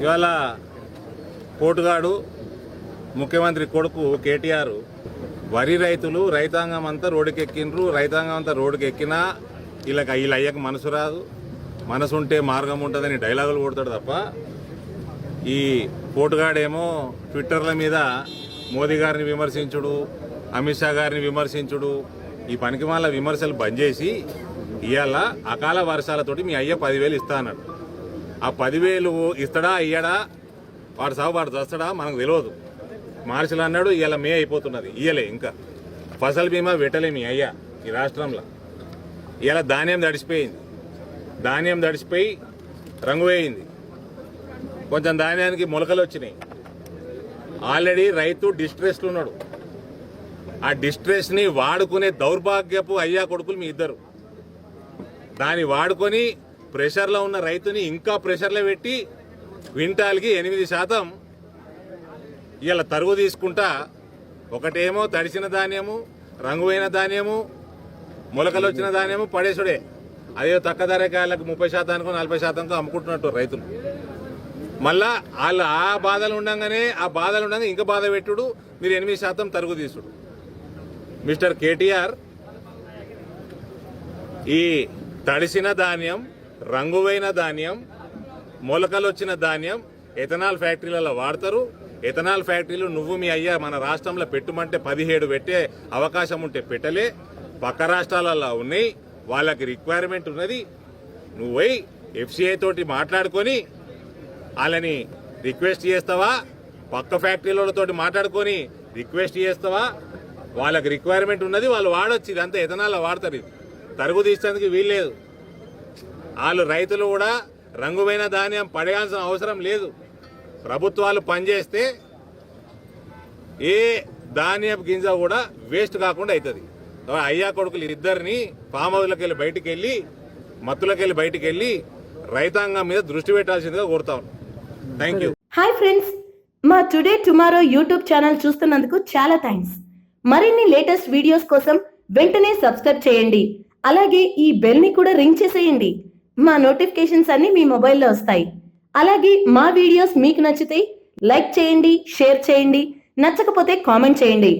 ఇవాళ పోటుగాడు ముఖ్యమంత్రి కొడుకు కేటీఆర్ వరి రైతులు రైతాంగం అంతా రోడ్డుకెక్కిండ్రు. రైతాంగం అంతా రోడ్డుకి ఎక్కినా వీళ్ళ అయ్యకు మనసు రాదు. మనసు ఉంటే మార్గం ఉంటుందని డైలాగులు కొడతాడు తప్ప ఈ పోటుగాడేమో ట్విట్టర్ల మీద మోదీ గారిని విమర్శించుడు, అమిత్ షా గారిని విమర్శించుడు, ఈ పనికిమాల విమర్శలు బంద్ చేసి ఇవాళ అకాల వర్షాలతోటి మీ అయ్య 10,000 ఇస్తా అన్నాడు. ఆ 10,000 ఇస్తాడా ఇయ్యడా, వాడు సాగు వాడు చస్తాడా మనకు తెలియదు. మార్చిలో అన్నాడు, ఇవాళ మే అయిపోతున్నది, ఇయ్యలే. ఇంకా ఫసల్ బీమా పెట్టలే మీ అయ్య ఈ రాష్ట్రంలో. ఇవాళ ధాన్యం తడిసిపోయింది, ధాన్యం తడిసిపోయి రంగు వేయింది, కొంచెం ధాన్యానికి మొలకలు వచ్చినాయి. ఆల్రెడీ రైతు డిస్ట్రెస్లో ఉన్నాడు. ఆ డిస్ట్రెస్ని వాడుకునే దౌర్భాగ్యపు అయ్యా కొడుకులు మీ ఇద్దరు. దాన్ని వాడుకొని ప్రెషర్లో ఉన్న రైతుని ఇంకా ప్రెషర్లో పెట్టి క్వింటాల్కి 8% ఇలా తరుగు తీసుకుంటా, ఒకటేమో తడిసిన ధాన్యము, రంగువైన ధాన్యము, మొలకలు వచ్చిన ధాన్యము పడేసుడే. అదే తక్కువ ధరకాయలకు 30%కో 40%కో అమ్ముకుంటున్నట్టు రైతులు. మళ్ళా వాళ్ళు ఆ బాధలు ఉండగానే ఇంకా బాధ పెట్టుడు, మీరు 8% తరుగు తీసుడు. మిస్టర్ కేటీఆర్, ఈ తడిసిన ధాన్యం, రంగువైన ధాన్యం, మొలకలు వచ్చిన ధాన్యం ఎథనాల్ ఫ్యాక్టరీలలో వాడతారు. ఎథనాల్ ఫ్యాక్టరీలు నువ్వు మీ అయ్యా మన రాష్ట్రంలో పెట్టుమంటే 17 పెట్టే అవకాశం ఉంటే పెట్టలే. పక్క రాష్ట్రాలలో ఉన్నాయి, వాళ్ళకి రిక్వైర్మెంట్ ఉన్నది. నువ్వు ఎఫ్సిఐ తోటి మాట్లాడుకొని వాళ్ళని రిక్వెస్ట్ చేస్తావా, పక్క ఫ్యాక్టరీలతో మాట్లాడుకొని రిక్వెస్ట్ చేస్తావా? వాళ్ళకి రిక్వైర్మెంట్ ఉన్నది, వాళ్ళు వాడొచ్చు. ఇదంతా ఎథనాల్లో వాడతారు. ఇది తరుగు తీసేందుకు వీల్లేదు. వాళ్ళు రైతులు కూడా రంగువైన ధాన్యం పడేయాల్సిన అవసరం లేదు. ప్రభుత్వాలు పనిచేస్తే ఏ ధాన్యపు గింజ కూడా వేస్ట్ కాకుండా అవుతుంది. అయ్యా కొడుకులు ఇద్దరిని ఫామ్ హౌస్లోకి వెళ్ళి బయటికి వెళ్ళి, మత్తులోకి వెళ్ళి బయటికి వెళ్ళి రైతాంగం మీద దృష్టి పెట్టాల్సిందిగా కోరుతా ఉన్నాను. Thank you. హాయ్ ఫ్రెండ్స్, మా టుడే టుమారో యూట్యూబ్ ఛానల్ చూస్తున్నందుకు చాలా థ్యాంక్స్. మరిన్ని లేటెస్ట్ వీడియోస్ కోసం వెంటనే సబ్స్క్రైబ్ చేయండి. అలాగే ఈ బెల్ ని కూడా రింగ్ చేసేయండి. మా నోటిఫికేషన్స్ అన్ని మీ మొబైల్లో వస్తాయి. అలాగే మా వీడియోస్ మీకు నచ్చితే లైక్ చేయండి, షేర్ చేయండి, నచ్చకపోతే కామెంట్ చేయండి.